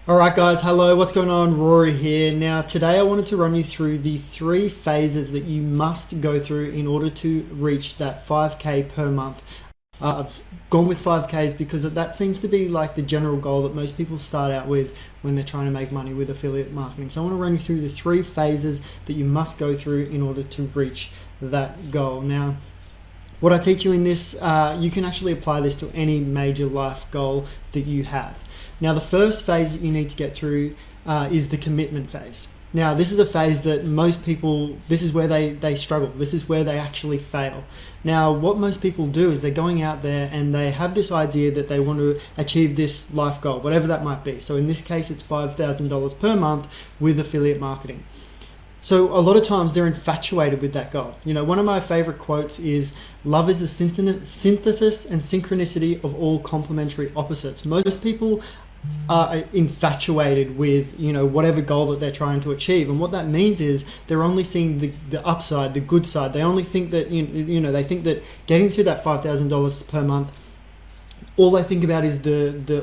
Alright guys, hello, what's going on? Rory here. Now today I wanted to run you through the 3 phases that you must go through in order to reach that 5k per month. I've gone with 5ks because that seems to be like the general goal that most people start out with when they're trying to make money with affiliate marketing. So I want to run you through the 3 phases that you must go through in order to reach that goal. Now, what I teach you in this, you can actually apply this to any major life goal that you have. Now, the first phase that you need to get through is the commitment phase. Now, this is a phase that most people, this is where they struggle. This is where they actually fail. Now, what most people do is they're going out there and they have this idea that they want to achieve this life goal, whatever that might be. So in this case, it's $5,000 per month with affiliate marketing. So a lot of times they're infatuated with that goal. You know, one of my favorite quotes is, "Love is the synthesis and synchronicity of all complementary opposites." Most people are infatuated with, you know, whatever goal that they're trying to achieve. And what that means is they're only seeing the upside, the good side. They only think that, they think that getting to that $5,000 per month, all they think about is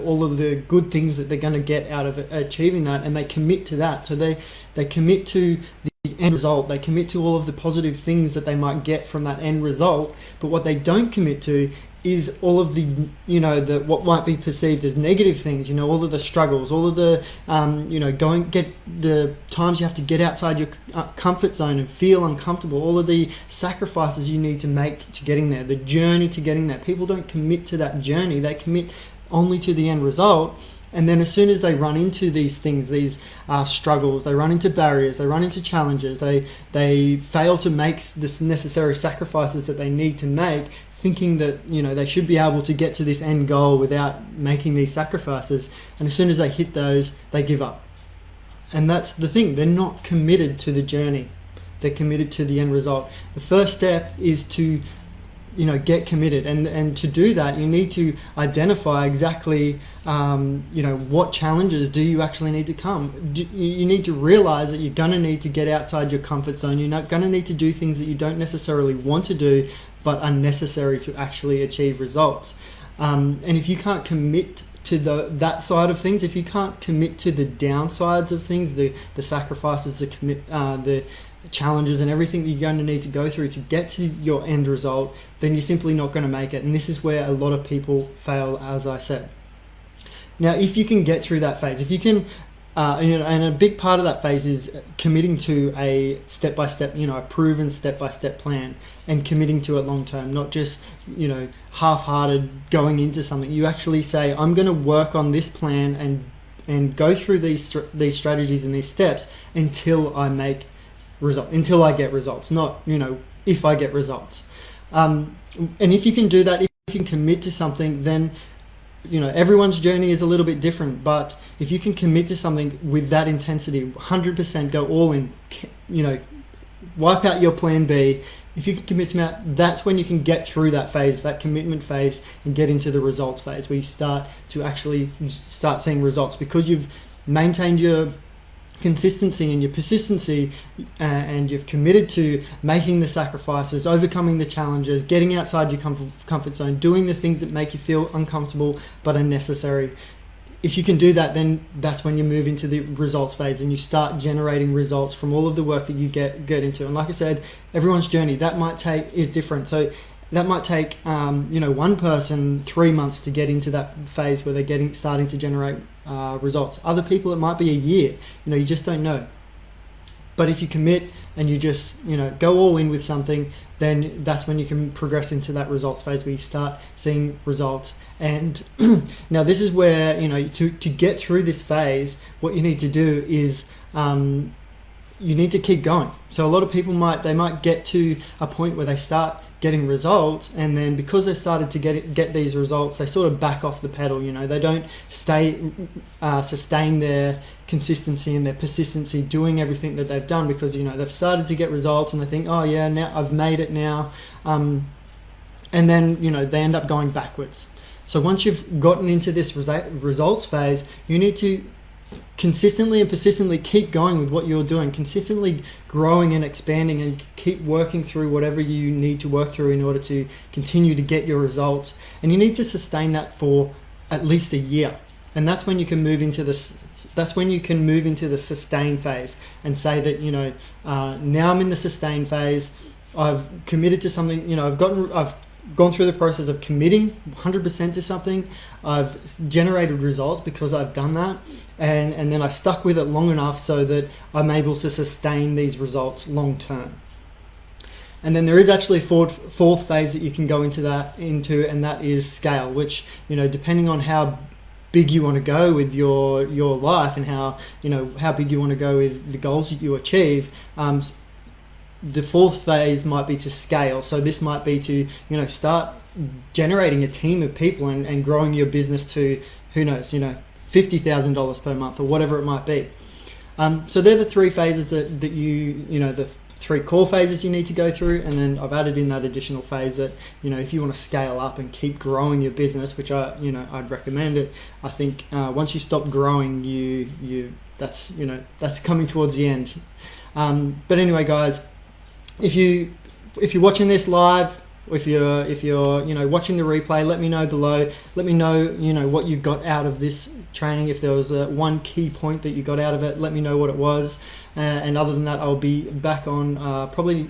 all of the good things that they're going to get out of it, achieving that, and they commit to that. So they commit to the end result. They commit to all of the positive things that they might get from that end result. But what they don't commit to is all of the, what might be perceived as negative things, all of the struggles, all of the, get the times you have to get outside your comfort zone and feel uncomfortable, all of the sacrifices you need to make to getting there, the journey to getting there. People don't commit to that journey. They commit only to the end result. And then as soon as they run into these things, these struggles, they run into barriers, they run into challenges, they fail to make the necessary sacrifices that they need to make, thinking that they should be able to get to this end goal without making these sacrifices. And as soon as they hit those, they give up. And that's the thing, they're not committed to the journey. They're committed to the end result. The first step is to get committed, and to do that you need to identify exactly what challenges do you actually need to come. You need to realize that you're going to need to get outside your comfort zone. You're not going to need to do things that you don't necessarily want to do but are necessary to actually achieve results. And if you can't commit to that side of things, if you can't commit to the downsides of things, the sacrifices, the challenges and everything that you're going to need to go through to get to your end result, then you're simply not going to make it. And this is where a lot of people fail, as I said. Now, if you can get through that phase, if you can, and a big part of that phase is committing to a step-by-step, a proven step-by-step plan, and committing to it long-term, not just, half-hearted going into something. You actually say, I'm going to work on this plan and go through these strategies and these steps until I get results, not if I get results. And if you can do that, if you can commit to something, then everyone's journey is a little bit different. But if you can commit to something with that intensity, 100%, go all in, wipe out your plan B. If you can commit to that, that's when you can get through that phase, that commitment phase, and get into the results phase, where you start seeing results because you've maintained your consistency and your persistency, and you've committed to making the sacrifices, overcoming the challenges, getting outside your comfort zone, doing the things that make you feel uncomfortable but are necessary. If you can do that, then that's when you move into the results phase and you start generating results from all of the work that you get into. And like I said, everyone's journey is different. So that might take one person 3 months to get into that phase where they're starting to generate results. Other people, it might be a year. You just don't know. But if you commit and you just go all in with something, then that's when you can progress into that results phase where you start seeing results. And now this is where to get through this phase, what you need to do is you need to keep going. So a lot of people might get to a point where they start getting results, and then because they started to get these results, they sort of back off the pedal. They don't sustain their consistency and their persistency doing everything that they've done, because they've started to get results and they think, oh yeah, now I've made it now, and then they end up going backwards. So once you've gotten into this results phase, you need to consistently and persistently keep going with what you're doing, consistently growing and expanding, and keep working through whatever you need to work through in order to continue to get your results. And you need to sustain that for at least a year. And that's when you can move into this. That's when you can move into the sustain phase and say that, now I'm in the sustain phase. I've committed to something. I've gone through the process of committing 100% to something. I've generated results because I've done that, and then I stuck with it long enough so that I'm able to sustain these results long term. And then there is actually a fourth phase that you can go into, and that is scale, which, depending on how big you want to go with your life and how big you want to go with the goals that you achieve, the fourth phase might be to scale. So this might be to, start generating a team of people and growing your business to, who knows, $50,000 per month or whatever it might be. So they're the three phases that the three core phases you need to go through, and then I've added in that additional phase that, if you want to scale up and keep growing your business, which I'd recommend it. I think once you stop growing, that's coming towards the end. But anyway, guys, if you're watching this live, if you're watching the replay, let me know below. Let me know what you got out of this training. If there was one key point that you got out of it, let me know what it was. And other than that, I'll be back on. Probably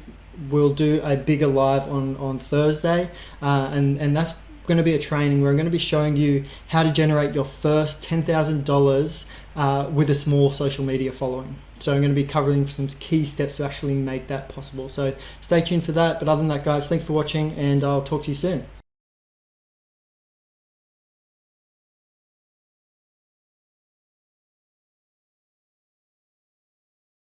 we'll do a bigger live on Thursday, and that's going to be a training where I'm going to be showing you how to generate your first $10,000 with a small social media following. So I'm going to be covering some key steps to actually make that possible. So stay tuned for that. But other than that, guys, thanks for watching, and I'll talk to you soon.